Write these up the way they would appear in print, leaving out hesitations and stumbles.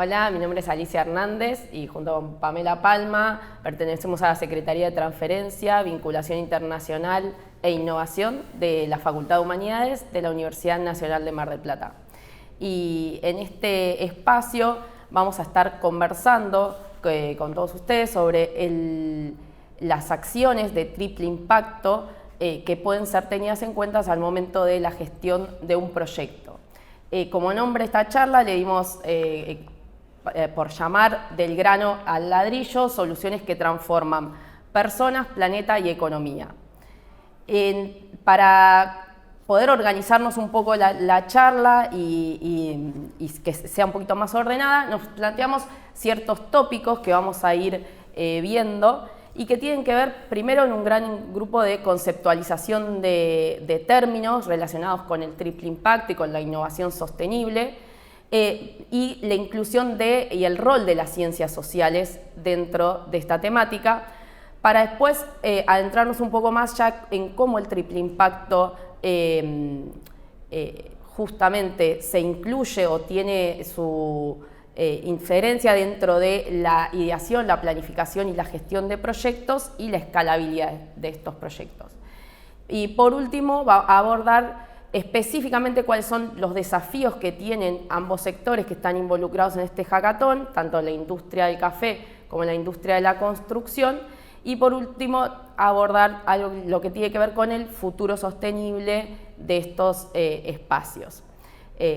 Hola, mi nombre es Alicia Hernández y junto con Pamela Palma pertenecemos a la Secretaría de Transferencia, Vinculación Internacional e Innovación de la Facultad de Humanidades de la Universidad Nacional de Mar del Plata. Y en este espacio vamos a estar conversando con todos ustedes sobre las acciones de triple impacto que pueden ser tenidas en cuenta al momento de la gestión de un proyecto. Como nombre a esta charla le dimos por llamar del grano al ladrillo, soluciones que transforman personas, planeta y economía. Para poder organizarnos un poco la charla y que sea un poquito más ordenada, nos planteamos ciertos tópicos que vamos a ir viendo y que tienen que ver primero en un gran grupo de conceptualización de términos relacionados con el triple impacto y con la innovación sostenible, y la inclusión y el rol de las ciencias sociales dentro de esta temática, para después adentrarnos un poco más ya en cómo el triple impacto justamente se incluye o tiene su inferencia dentro de la ideación, la planificación y la gestión de proyectos y la escalabilidad de estos proyectos. Y por último va a abordar específicamente cuáles son los desafíos que tienen ambos sectores que están involucrados en este hackathon, tanto la industria del café como la industria de la construcción, y por último abordar lo que tiene que ver con el futuro sostenible de estos espacios.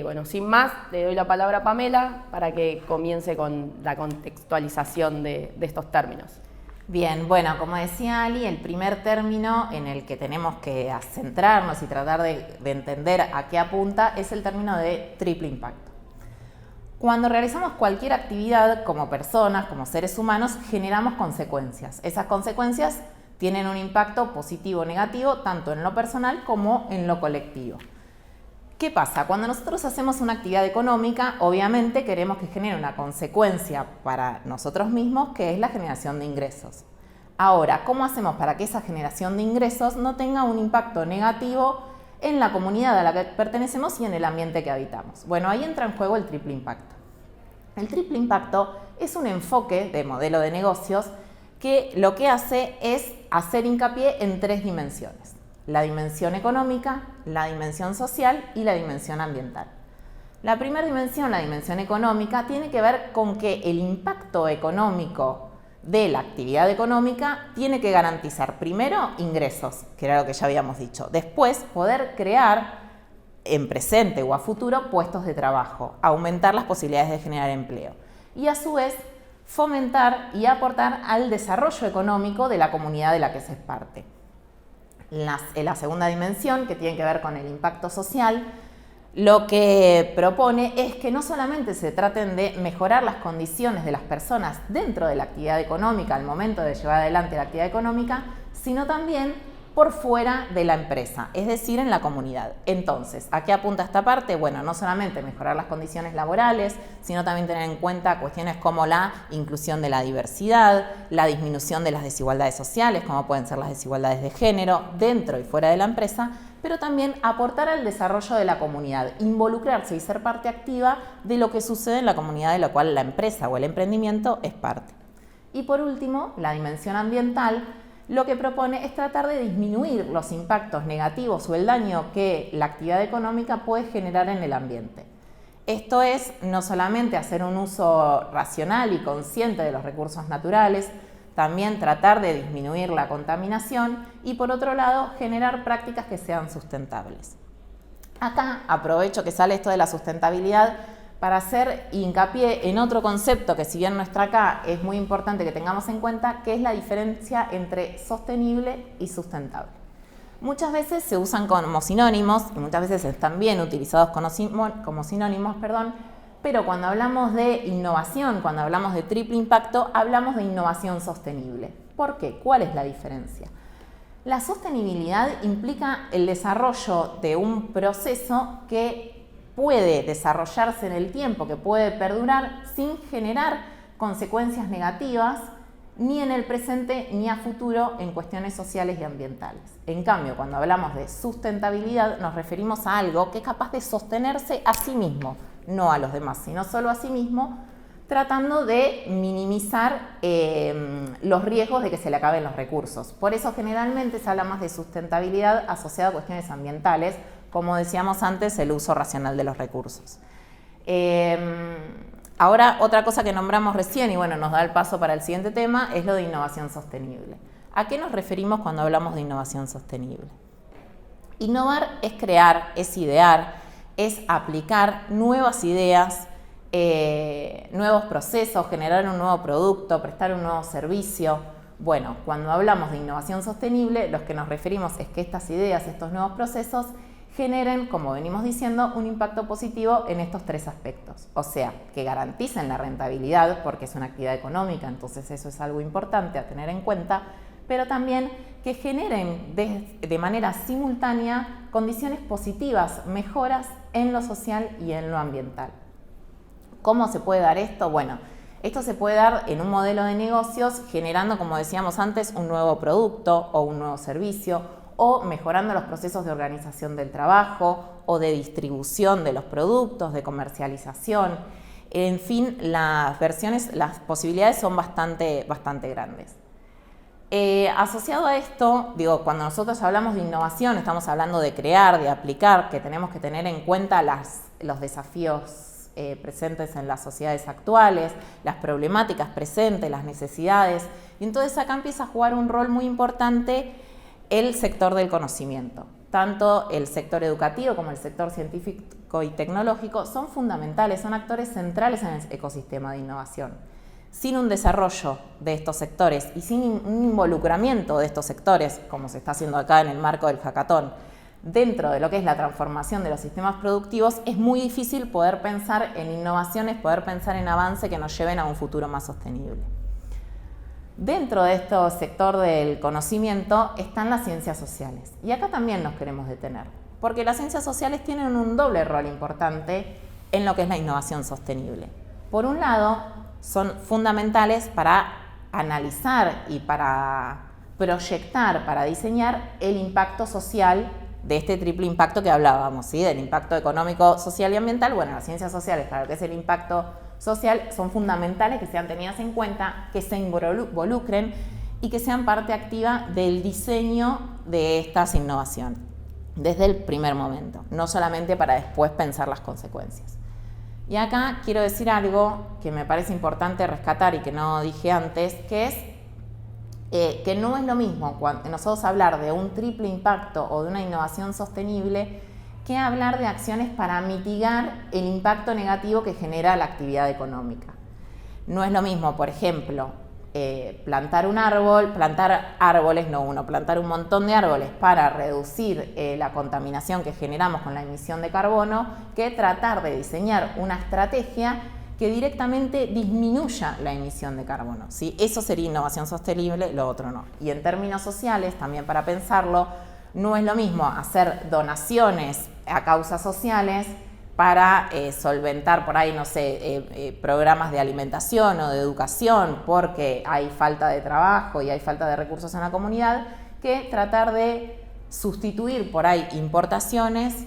Bueno, sin más, le doy la palabra a Pamela para que comience con la contextualización de estos términos. Bien, bueno, como decía Ali, el primer término en el que tenemos que centrarnos y tratar de entender a qué apunta es el término de triple impacto. Cuando realizamos cualquier actividad como personas, como seres humanos, generamos consecuencias. Esas consecuencias tienen un impacto positivo o negativo tanto en lo personal como en lo colectivo. ¿Qué pasa? Cuando nosotros hacemos una actividad económica, obviamente queremos que genere una consecuencia para nosotros mismos, que es la generación de ingresos. Ahora, ¿cómo hacemos para que esa generación de ingresos no tenga un impacto negativo en la comunidad a la que pertenecemos y en el ambiente que habitamos? Bueno, ahí entra en juego el triple impacto. El triple impacto es un enfoque de modelo de negocios que lo que hace es hacer hincapié en tres dimensiones: la dimensión económica, la dimensión social y la dimensión ambiental. La primera dimensión, la dimensión económica, tiene que ver con que el impacto económico de la actividad económica tiene que garantizar primero ingresos, que era lo que ya habíamos dicho, después poder crear en presente o a futuro puestos de trabajo, aumentar las posibilidades de generar empleo y a su vez fomentar y aportar al desarrollo económico de la comunidad de la que se es parte. La segunda dimensión, que tiene que ver con el impacto social, lo que propone es que no solamente se traten de mejorar las condiciones de las personas dentro de la actividad económica al momento de llevar adelante la actividad económica, sino también por fuera de la empresa, es decir, en la comunidad. Entonces, ¿a qué apunta esta parte? Bueno, no solamente mejorar las condiciones laborales, sino también tener en cuenta cuestiones como la inclusión de la diversidad, la disminución de las desigualdades sociales, como pueden ser las desigualdades de género, dentro y fuera de la empresa, pero también aportar al desarrollo de la comunidad, involucrarse y ser parte activa de lo que sucede en la comunidad de la cual la empresa o el emprendimiento es parte. Y por último, la dimensión ambiental, lo que propone es tratar de disminuir los impactos negativos o el daño que la actividad económica puede generar en el ambiente. Esto es no solamente hacer un uso racional y consciente de los recursos naturales, también tratar de disminuir la contaminación y, por otro lado, generar prácticas que sean sustentables. Acá aprovecho que sale esto de la sustentabilidad para hacer hincapié en otro concepto que, si bien no está acá, es muy importante que tengamos en cuenta, que es la diferencia entre sostenible y sustentable. Muchas veces se usan como sinónimos y muchas veces están bien utilizados como sinónimos, pero cuando hablamos de innovación, cuando hablamos de triple impacto, hablamos de innovación sostenible. ¿Por qué? ¿Cuál es la diferencia? La sostenibilidad implica el desarrollo de un proceso que puede desarrollarse en el tiempo, que puede perdurar sin generar consecuencias negativas ni en el presente ni a futuro en cuestiones sociales y ambientales. En cambio, cuando hablamos de sustentabilidad, nos referimos a algo que es capaz de sostenerse a sí mismo, no a los demás, sino solo a sí mismo, tratando de minimizar los riesgos de que se le acaben los recursos. Por eso generalmente se habla más de sustentabilidad asociada a cuestiones ambientales, como decíamos antes, el uso racional de los recursos. Ahora, otra cosa que nombramos recién, y bueno, nos da el paso para el siguiente tema, es lo de innovación sostenible. ¿A qué nos referimos cuando hablamos de innovación sostenible? Innovar es crear, es idear, es aplicar nuevas ideas, nuevos procesos, generar un nuevo producto, prestar un nuevo servicio. Bueno, cuando hablamos de innovación sostenible, lo que nos referimos es que estas ideas, estos nuevos procesos, generen, como venimos diciendo, un impacto positivo en estos tres aspectos. O sea, que garanticen la rentabilidad, porque es una actividad económica, entonces eso es algo importante a tener en cuenta, pero también que generen de manera simultánea condiciones positivas, mejoras en lo social y en lo ambiental. ¿Cómo se puede dar esto? Bueno, esto se puede dar en un modelo de negocios generando, como decíamos antes, un nuevo producto o un nuevo servicio, o mejorando los procesos de organización del trabajo o de distribución de los productos, de comercialización. En fin, las posibilidades son bastante grandes. Asociado a esto, cuando nosotros hablamos de innovación, estamos hablando de crear, de aplicar, que tenemos que tener en cuenta los desafíos presentes en las sociedades actuales, las problemáticas presentes, las necesidades, y entonces acá empieza a jugar un rol muy importante el sector del conocimiento. Tanto el sector educativo como el sector científico y tecnológico son fundamentales, son actores centrales en el ecosistema de innovación. Sin un desarrollo de estos sectores y sin un involucramiento de estos sectores, como se está haciendo acá en el marco del hackathon, dentro de lo que es la transformación de los sistemas productivos, es muy difícil poder pensar en innovaciones, poder pensar en avance que nos lleven a un futuro más sostenible. Dentro de este sector del conocimiento están las ciencias sociales. Y acá también nos queremos detener, porque las ciencias sociales tienen un doble rol importante en lo que es la innovación sostenible. Por un lado, son fundamentales para analizar y para proyectar, para diseñar el impacto social de este triple impacto que hablábamos, ¿sí? Del impacto económico, social y ambiental. Bueno, las ciencias sociales, para lo que es el impacto social, son fundamentales que sean tenidas en cuenta, que se involucren y que sean parte activa del diseño de estas innovaciones desde el primer momento, no solamente para después pensar las consecuencias. Y acá quiero decir algo que me parece importante rescatar y que no dije antes, que es que no es lo mismo cuando nosotros hablar de un triple impacto o de una innovación sostenible que hablar de acciones para mitigar el impacto negativo que genera la actividad económica. No es lo mismo, por ejemplo, plantar un árbol, plantar un montón de árboles para reducir la contaminación que generamos con la emisión de carbono, que tratar de diseñar una estrategia que directamente disminuya la emisión de carbono, ¿sí? Eso sería innovación sostenible, lo otro no. Y en términos sociales, también para pensarlo, no es lo mismo hacer donaciones a causas sociales para solventar por ahí, no sé, programas de alimentación o de educación porque hay falta de trabajo y hay falta de recursos en la comunidad, que tratar de sustituir por ahí importaciones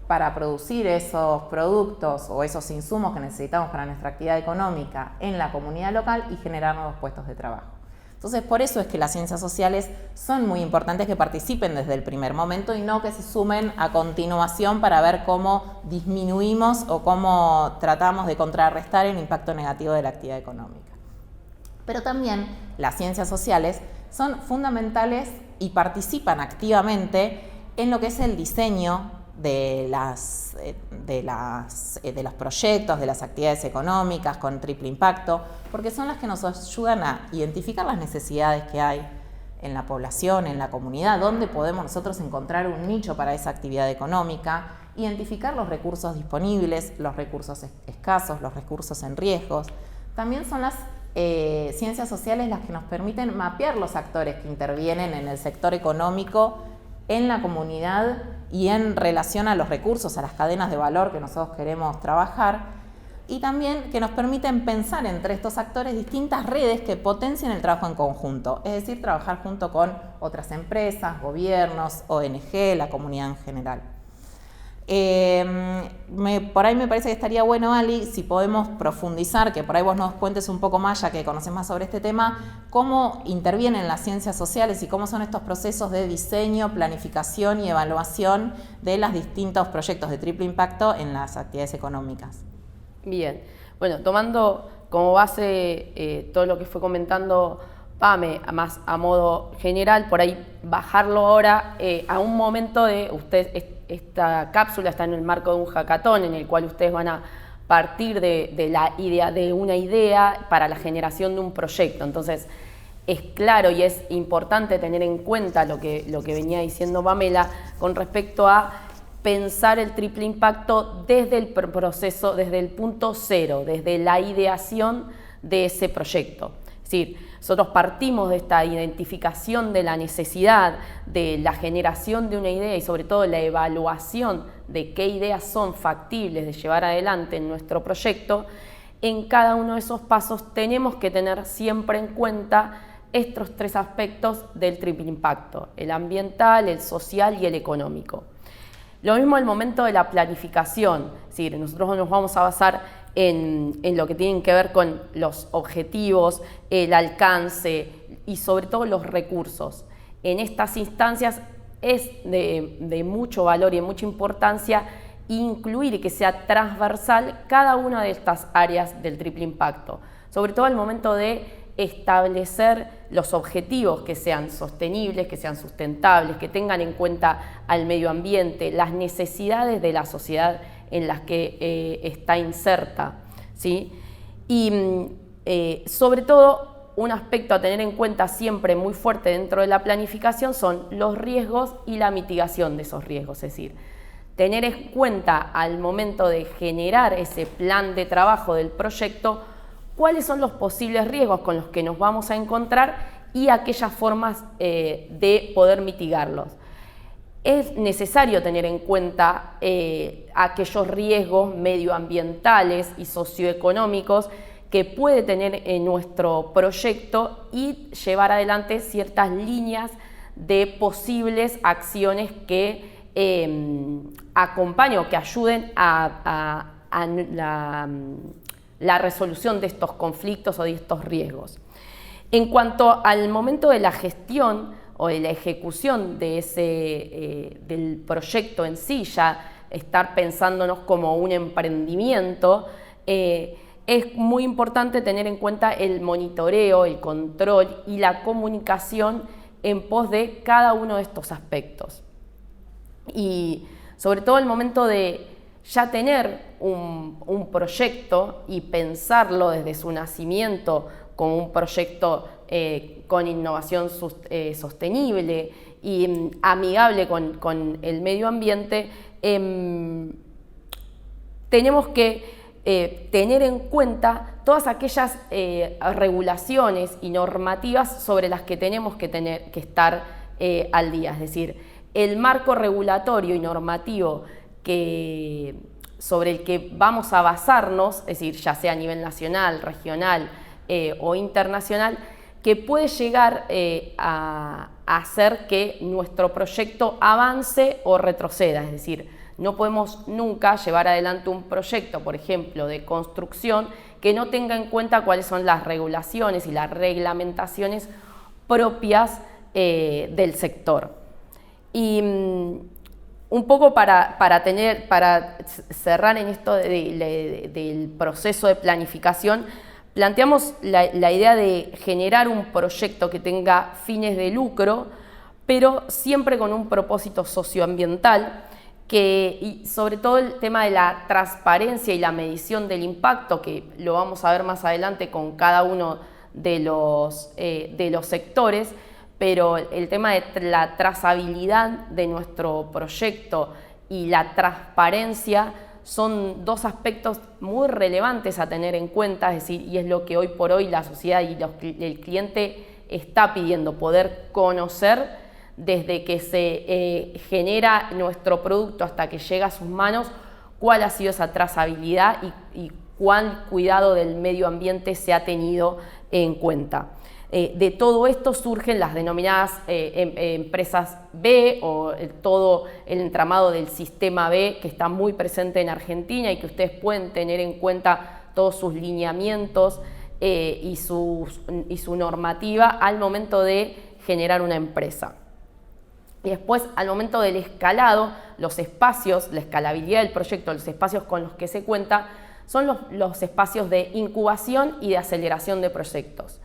para producir esos productos o esos insumos que necesitamos para nuestra actividad económica en la comunidad local y generar nuevos puestos de trabajo. Entonces, por eso es que las ciencias sociales son muy importantes que participen desde el primer momento y no que se sumen a continuación para ver cómo disminuimos o cómo tratamos de contrarrestar el impacto negativo de la actividad económica. Pero también las ciencias sociales son fundamentales y participan activamente en lo que es el diseño de los proyectos, de las actividades económicas con triple impacto, porque son las que nos ayudan a identificar las necesidades que hay en la población, en la comunidad, dónde podemos nosotros encontrar un nicho para esa actividad económica, identificar los recursos disponibles, los recursos escasos, los recursos en riesgos. También son las ciencias sociales las que nos permiten mapear los actores que intervienen en el sector económico, en la comunidad y en relación a los recursos, a las cadenas de valor que nosotros queremos trabajar, y también que nos permiten pensar entre estos actores distintas redes que potencien el trabajo en conjunto, es decir, trabajar junto con otras empresas, gobiernos, ONG, la comunidad en general. Por ahí me parece que estaría bueno, Ali, si podemos profundizar, que por ahí vos nos cuentes un poco más, ya que conoces más sobre este tema, cómo intervienen las ciencias sociales y cómo son estos procesos de diseño, planificación y evaluación de los distintos proyectos de triple impacto en las actividades económicas. Bien, bueno, tomando como base todo lo que fue comentando Pame, más a modo general, por ahí bajarlo ahora a un momento de esta cápsula está en el marco de un hackathon en el cual ustedes van a partir de una idea para la generación de un proyecto. Entonces, es claro y es importante tener en cuenta lo que venía diciendo Pamela con respecto a pensar el triple impacto desde el proceso, desde el punto cero, desde la ideación de ese proyecto. Es decir, nosotros partimos de esta identificación de la necesidad, de la generación de una idea y sobre todo la evaluación de qué ideas son factibles de llevar adelante en nuestro proyecto. En cada uno de esos pasos tenemos que tener siempre en cuenta estos tres aspectos del triple impacto: el ambiental, el social y el económico. Lo mismo al momento de la planificación, es decir, nosotros nos vamos a basar en lo que tienen que ver con los objetivos, el alcance y sobre todo los recursos. En estas instancias es de mucho valor y de mucha importancia incluir y que sea transversal cada una de estas áreas del triple impacto, sobre todo al momento de establecer los objetivos que sean sostenibles, que sean sustentables, que tengan en cuenta al medio ambiente, las necesidades de la sociedad en las que está inserta, ¿sí? Y sobre todo un aspecto a tener en cuenta siempre muy fuerte dentro de la planificación son los riesgos y la mitigación de esos riesgos, es decir, tener en cuenta al momento de generar ese plan de trabajo del proyecto cuáles son los posibles riesgos con los que nos vamos a encontrar y aquellas formas de poder mitigarlos. Es necesario tener en cuenta aquellos riesgos medioambientales y socioeconómicos que puede tener en nuestro proyecto y llevar adelante ciertas líneas de posibles acciones que acompañen o que ayuden a la resolución de estos conflictos o de estos riesgos. En cuanto al momento de la gestión o de la ejecución de del proyecto en sí, ya estar pensándonos como un emprendimiento, es muy importante tener en cuenta el monitoreo, el control y la comunicación en pos de cada uno de estos aspectos. Y sobre todo el momento de ya tener un proyecto y pensarlo desde su nacimiento como un proyecto con innovación sostenible y amigable con el medio ambiente, tenemos que tener en cuenta todas aquellas regulaciones y normativas sobre las que tenemos que estar al día. Es decir, el marco regulatorio y normativo sobre el que vamos a basarnos, es decir, ya sea a nivel nacional, regional o internacional, que puede llegar a hacer que nuestro proyecto avance o retroceda. Es decir, no podemos nunca llevar adelante un proyecto, por ejemplo, de construcción que no tenga en cuenta cuáles son las regulaciones y las reglamentaciones propias del sector. Y un poco para cerrar en esto del proceso de planificación, planteamos la idea de generar un proyecto que tenga fines de lucro, pero siempre con un propósito socioambiental, y sobre todo el tema de la transparencia y la medición del impacto, que lo vamos a ver más adelante con cada uno de los sectores, pero el tema de la trazabilidad de nuestro proyecto y la transparencia son dos aspectos muy relevantes a tener en cuenta, es decir, y es lo que hoy por hoy la sociedad y el cliente está pidiendo, poder conocer desde que se genera nuestro producto hasta que llega a sus manos, cuál ha sido esa trazabilidad y cuál cuidado del medio ambiente se ha tenido en cuenta. De todo esto surgen las denominadas empresas B o todo el entramado del sistema B que está muy presente en Argentina y que ustedes pueden tener en cuenta todos sus lineamientos y su normativa al momento de generar una empresa. Y después, al momento del escalado, los espacios, la escalabilidad del proyecto, los espacios con los que se cuenta, son los espacios de incubación y de aceleración de proyectos.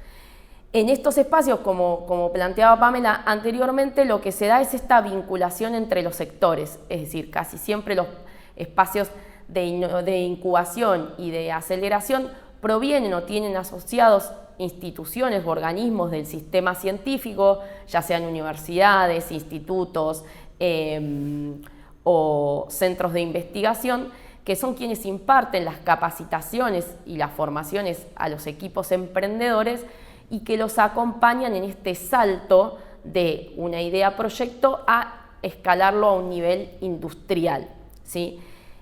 En estos espacios, como planteaba Pamela anteriormente, lo que se da es esta vinculación entre los sectores, es decir, casi siempre los espacios de incubación y de aceleración provienen o tienen asociados instituciones o organismos del sistema científico, ya sean universidades, institutos o centros de investigación, que son quienes imparten las capacitaciones y las formaciones a los equipos emprendedores y que los acompañan en este salto de una idea-proyecto a escalarlo a un nivel industrial, ¿sí?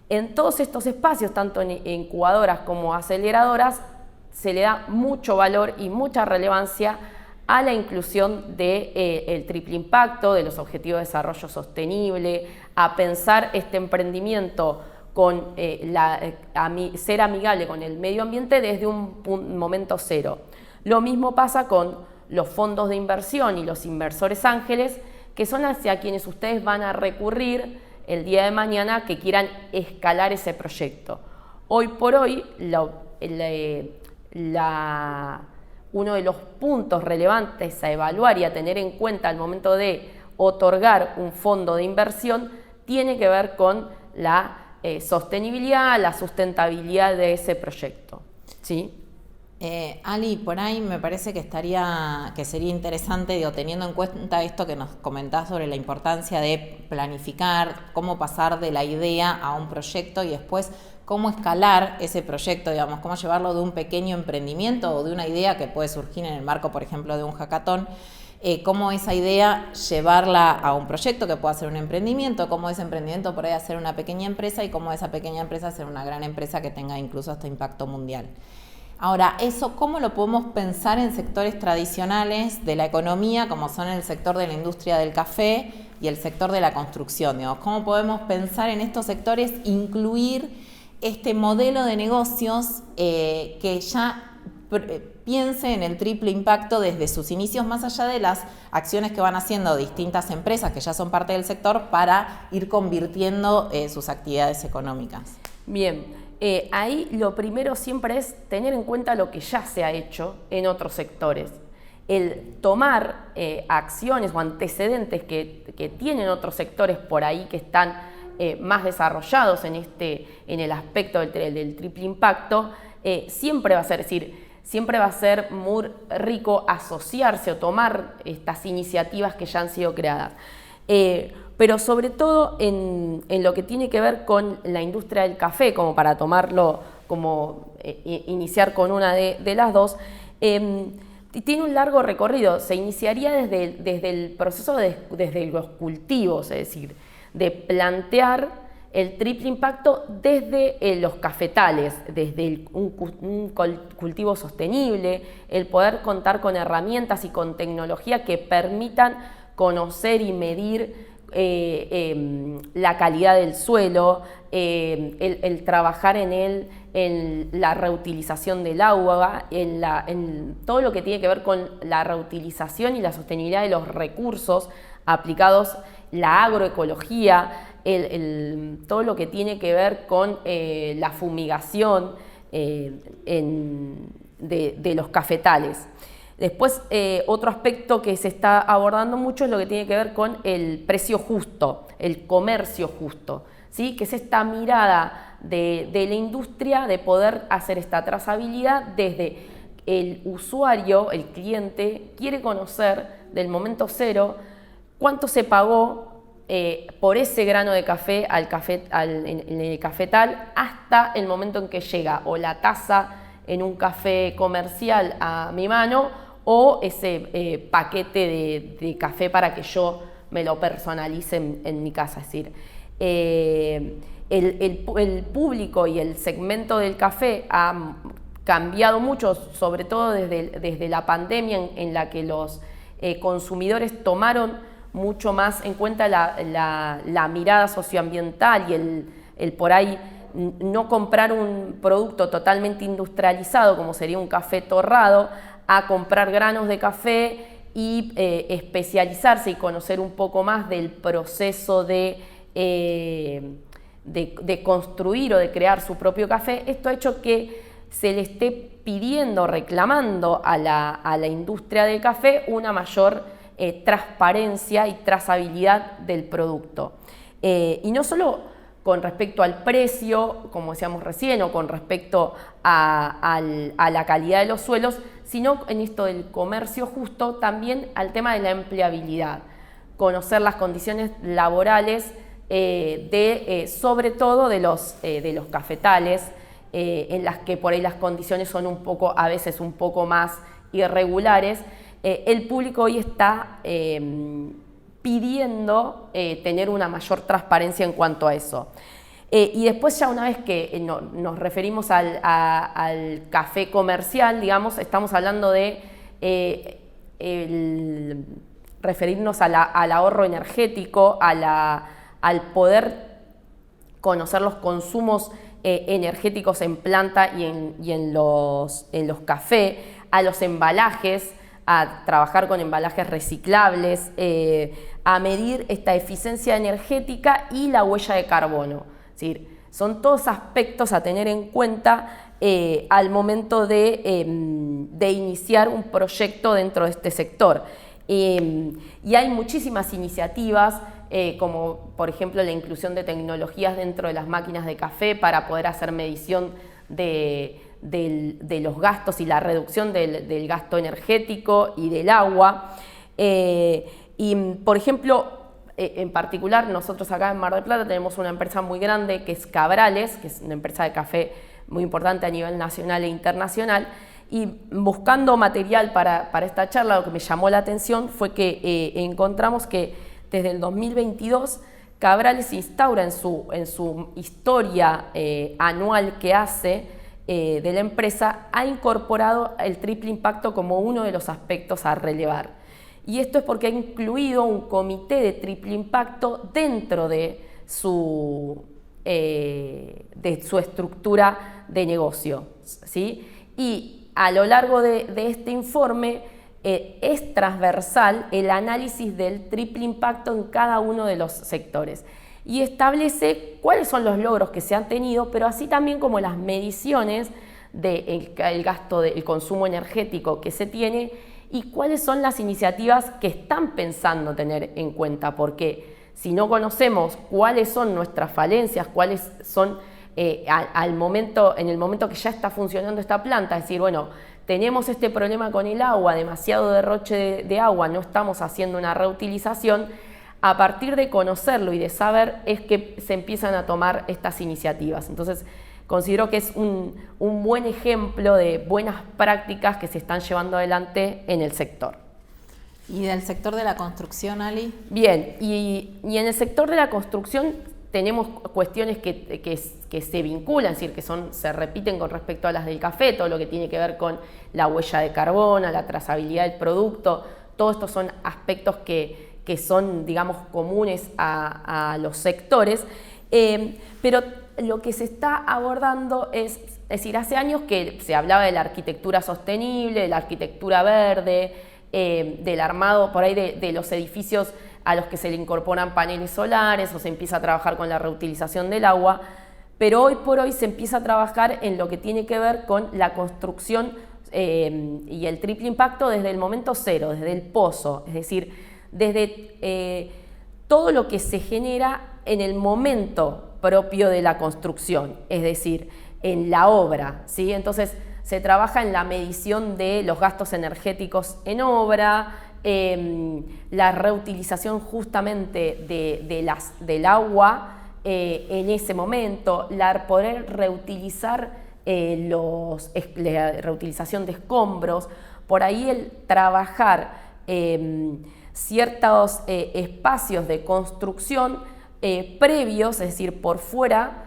En todos estos espacios, tanto en incubadoras como aceleradoras, se le da mucho valor y mucha relevancia a la inclusión del triple impacto, de los objetivos de desarrollo sostenible, a pensar este emprendimiento con ser amigable con el medio ambiente desde un momento cero. Lo mismo pasa con los fondos de inversión y los inversores ángeles, que son hacia quienes ustedes van a recurrir el día de mañana que quieran escalar ese proyecto. Hoy por hoy, uno de los puntos relevantes a evaluar y a tener en cuenta al momento de otorgar un fondo de inversión tiene que ver con la sostenibilidad, la sustentabilidad de ese proyecto, ¿sí? Ali, por ahí me parece que sería interesante, digo, teniendo en cuenta esto que nos comentás sobre la importancia de planificar, cómo pasar de la idea a un proyecto y después cómo escalar ese proyecto, digamos, cómo llevarlo de un pequeño emprendimiento o de una idea que puede surgir en el marco, por ejemplo, de un hackathon, cómo esa idea llevarla a un proyecto que pueda ser un emprendimiento, cómo ese emprendimiento puede ser una pequeña empresa y cómo esa pequeña empresa ser una gran empresa que tenga incluso hasta impacto mundial. Ahora, eso, ¿cómo lo podemos pensar en sectores tradicionales de la economía, como son el sector de la industria del café y el sector de la construcción? Digamos, ¿cómo podemos pensar en estos sectores, incluir este modelo de negocios que ya piense en el triple impacto desde sus inicios, más allá de las acciones que van haciendo distintas empresas que ya son parte del sector para ir convirtiendo sus actividades económicas? Bien. Ahí lo primero siempre es tener en cuenta lo que ya se ha hecho en otros sectores. El tomar acciones o antecedentes que tienen otros sectores por ahí que están más desarrollados en el aspecto del triple impacto, siempre va a ser, es decir, siempre va a ser muy rico asociarse o tomar estas iniciativas que ya han sido creadas. Pero sobre todo en lo que tiene que ver con la industria del café, como para tomarlo, como iniciar con una de las dos, tiene un largo recorrido. Se iniciaría desde el proceso, desde los cultivos, es decir, de plantear el triple impacto desde los cafetales, desde un cultivo sostenible, el poder contar con herramientas y con tecnología que permitan conocer y medir la calidad del suelo, el trabajar en la reutilización del agua, en todo lo que tiene que ver con la reutilización y la sostenibilidad de los recursos aplicados, la agroecología, todo lo que tiene que ver con la fumigación de los cafetales. Después, otro aspecto que se está abordando mucho es lo que tiene que ver con el precio justo, el comercio justo, ¿sí? Que es esta mirada de la industria de poder hacer esta trazabilidad desde el usuario, el cliente, quiere conocer del momento cero cuánto se pagó por ese grano de café en el cafetal hasta el momento en que llega o la taza en un café comercial a mi mano o ese paquete de café para que yo me lo personalice en mi casa. Es decir, el público y el segmento del café ha cambiado mucho, sobre todo desde la pandemia en la que los consumidores tomaron mucho más en cuenta la mirada socioambiental y el por ahí no comprar un producto totalmente industrializado como sería un café torrado, a comprar granos de café y especializarse y conocer un poco más del proceso de construir o de crear su propio café. Esto ha hecho que se le esté pidiendo, reclamando a la industria del café una mayor transparencia y trazabilidad del producto. Y no solo con respecto al precio, como decíamos recién, o con respecto a la calidad de los suelos, sino en esto del comercio justo, también al tema de la empleabilidad. Conocer las condiciones laborales sobre todo de los cafetales, en las que por ahí las condiciones son a veces un poco más irregulares. El público hoy está pidiendo tener una mayor transparencia en cuanto a eso. Y después ya una vez que nos referimos al café comercial, digamos, estamos hablando de referirnos al ahorro energético, al poder conocer los consumos energéticos en planta y en los cafés, a los embalajes, a trabajar con embalajes reciclables, a medir esta eficiencia energética y la huella de carbono. Es decir, son todos aspectos a tener en cuenta al momento de iniciar un proyecto dentro de este sector. Y hay muchísimas iniciativas, como por ejemplo la inclusión de tecnologías dentro de las máquinas de café para poder hacer medición de los gastos y la reducción del gasto energético y del agua. Y por ejemplo, en particular nosotros acá en Mar del Plata tenemos una empresa muy grande que es Cabrales, que es una empresa de café muy importante a nivel nacional e internacional. Y buscando material para esta charla, lo que me llamó la atención fue que encontramos que desde el 2022 Cabrales instaura en su historia anual que hace de la empresa, ha incorporado el triple impacto como uno de los aspectos a relevar. Y esto es porque ha incluido un comité de triple impacto dentro de su estructura de negocio, ¿sí? Y a lo largo de este informe es transversal el análisis del triple impacto en cada uno de los sectores y establece cuáles son los logros que se han tenido, pero así también como las mediciones del gasto, del consumo energético que se tiene y cuáles son las iniciativas que están pensando tener en cuenta, porque si no conocemos cuáles son nuestras falencias, cuáles son en el momento que ya está funcionando esta planta, es decir, bueno, tenemos este problema con el agua, demasiado derroche de agua, no estamos haciendo una reutilización. A partir de conocerlo y de saber es que se empiezan a tomar estas iniciativas. Entonces, considero que es un buen ejemplo de buenas prácticas que se están llevando adelante en el sector. ¿Y del sector de la construcción, Ali? Bien, y en el sector de la construcción tenemos cuestiones que se vinculan, es decir, que se repiten con respecto a las del café, todo lo que tiene que ver con la huella de carbono, la trazabilidad del producto, todos estos son aspectos que son, digamos, comunes a los sectores, pero lo que se está abordando es decir, hace años que se hablaba de la arquitectura sostenible, de la arquitectura verde, del armado por ahí de los edificios a los que se le incorporan paneles solares o se empieza a trabajar con la reutilización del agua, pero hoy por hoy se empieza a trabajar en lo que tiene que ver con la construcción y el triple impacto desde el momento cero, desde el pozo, es decir, desde todo lo que se genera en el momento propio de la construcción, es decir, en la obra, ¿sí? Entonces se trabaja en la medición de los gastos energéticos en obra, la reutilización justamente del agua en ese momento, poder reutilizar la reutilización de escombros, por ahí el trabajar ciertos espacios de construcción previos, es decir, por fuera,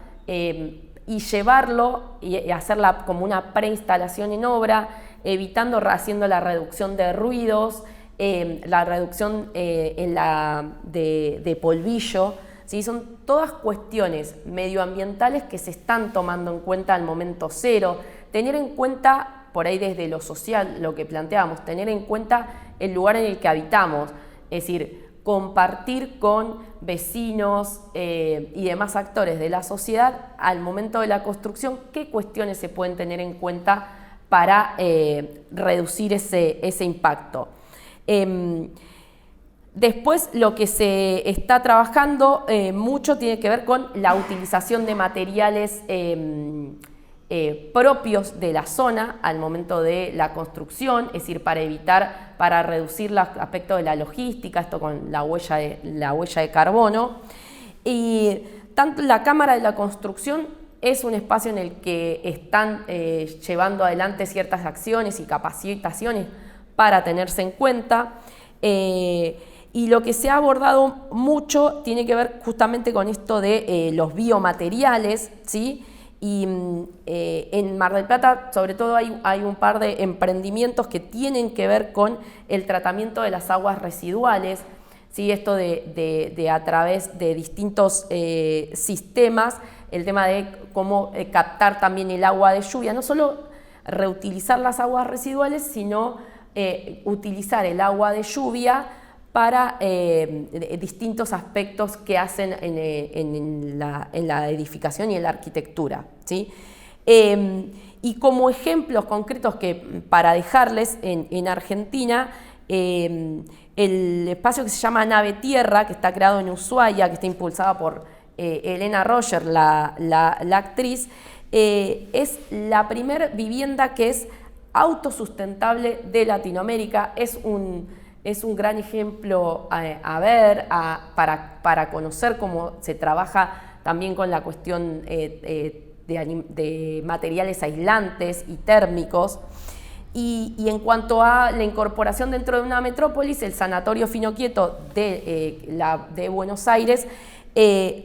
y llevarlo y hacerla como una preinstalación en obra, haciendo la reducción de ruidos, la reducción de polvillo. ¿Sí? Son todas cuestiones medioambientales que se están tomando en cuenta al momento cero. Tener en cuenta, por ahí desde lo social, lo que planteamos, tener en cuenta el lugar en el que habitamos, es decir, compartir con vecinos y demás actores de la sociedad al momento de la construcción qué cuestiones se pueden tener en cuenta para reducir ese impacto. Después lo que se está trabajando mucho tiene que ver con la utilización de materiales propios de la zona al momento de la construcción, es decir, para reducir los aspectos de la logística, esto con la huella de carbono. Y tanto la Cámara de la Construcción es un espacio en el que están llevando adelante ciertas acciones y capacitaciones para tenerse en cuenta. Y lo que se ha abordado mucho tiene que ver justamente con esto de los biomateriales, ¿sí? Y en Mar del Plata, sobre todo, hay un par de emprendimientos que tienen que ver con el tratamiento de las aguas residuales, ¿sí? Esto de a través de distintos sistemas, el tema de cómo captar también el agua de lluvia, no solo reutilizar las aguas residuales, sino utilizar el agua de lluvia para distintos aspectos que hacen en la edificación y en la arquitectura, ¿sí? Y como ejemplos concretos para dejarles en Argentina, el espacio que se llama Nave Tierra, que está creado en Ushuaia, que está impulsada por Elena Roger, la actriz, es la primer vivienda que es autosustentable de Latinoamérica. Es un gran ejemplo para conocer cómo se trabaja también con la cuestión de materiales aislantes y térmicos. Y en cuanto a la incorporación dentro de una metrópolis, el Sanatorio Finoquieto de Buenos Aires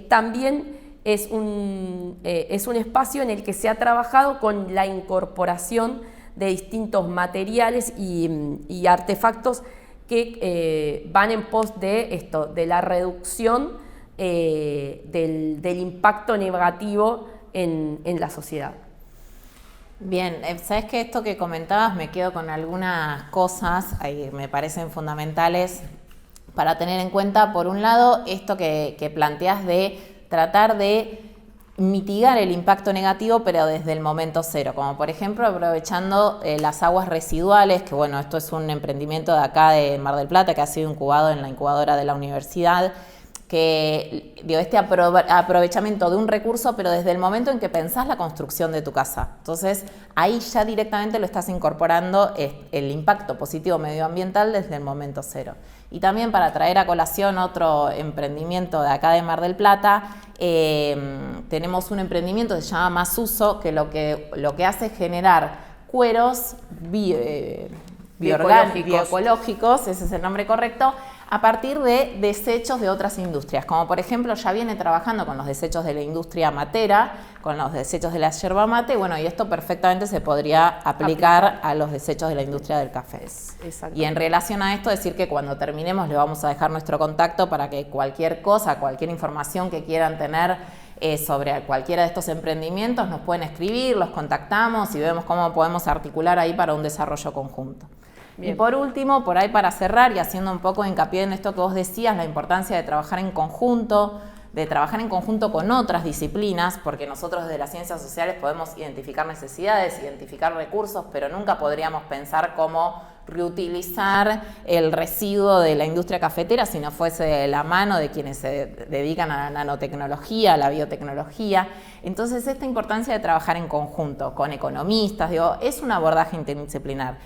también es un espacio en el que se ha trabajado con la incorporación de distintos materiales y artefactos que van en pos de la reducción del impacto negativo en la sociedad. Bien, sabes que esto que comentabas me quedo con algunas cosas ahí me parecen fundamentales para tener en cuenta. Por un lado, esto que planteas de tratar de mitigar el impacto negativo, pero desde el momento cero, como por ejemplo aprovechando las aguas residuales, que bueno, esto es un emprendimiento de acá de Mar del Plata que ha sido incubado en la incubadora de la universidad, que dio este aprovechamiento de un recurso, pero desde el momento en que pensás la construcción de tu casa. Entonces, ahí ya directamente lo estás incorporando el impacto positivo medioambiental desde el momento cero. Y también para traer a colación otro emprendimiento de acá de Mar del Plata, tenemos un emprendimiento que se llama Más Uso, que lo que hace es generar cueros bioecológicos, ese es el nombre correcto, a partir de desechos de otras industrias, como por ejemplo ya viene trabajando con los desechos de la industria matera, con los desechos de la yerba mate, bueno, y esto perfectamente se podría aplicar a los desechos de la industria del café. Y en relación a esto, decir que cuando terminemos le vamos a dejar nuestro contacto para que cualquier cosa, cualquier información que quieran tener sobre cualquiera de estos emprendimientos, nos pueden escribir, los contactamos y vemos cómo podemos articular ahí para un desarrollo conjunto. Bien. Y por último, por ahí para cerrar y haciendo un poco hincapié en esto que vos decías, la importancia de trabajar en conjunto con otras disciplinas, porque nosotros desde las ciencias sociales podemos identificar necesidades, identificar recursos, pero nunca podríamos pensar cómo reutilizar el residuo de la industria cafetera si no fuese de la mano de quienes se dedican a la nanotecnología, a la biotecnología. Entonces, esta importancia de trabajar en conjunto con economistas, es un abordaje interdisciplinar.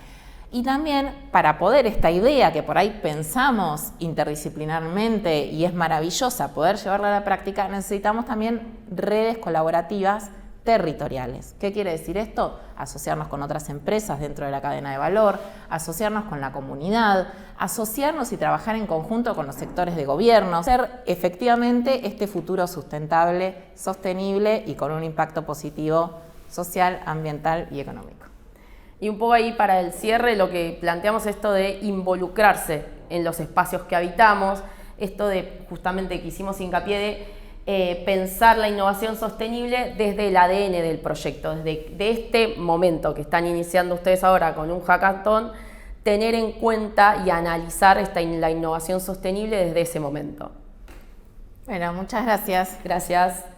Y también para poder esta idea que por ahí pensamos interdisciplinarmente y es maravillosa poder llevarla a la práctica, necesitamos también redes colaborativas territoriales. ¿Qué quiere decir esto? Asociarnos con otras empresas dentro de la cadena de valor, asociarnos con la comunidad, asociarnos y trabajar en conjunto con los sectores de gobierno, hacer efectivamente este futuro sustentable, sostenible y con un impacto positivo social, ambiental y económico. Y un poco ahí para el cierre lo que planteamos esto de involucrarse en los espacios que habitamos, esto de justamente que hicimos hincapié de pensar la innovación sostenible desde el ADN del proyecto, desde este momento que están iniciando ustedes ahora con un hackathon, tener en cuenta y analizar la innovación sostenible desde ese momento. Bueno, muchas gracias. Gracias.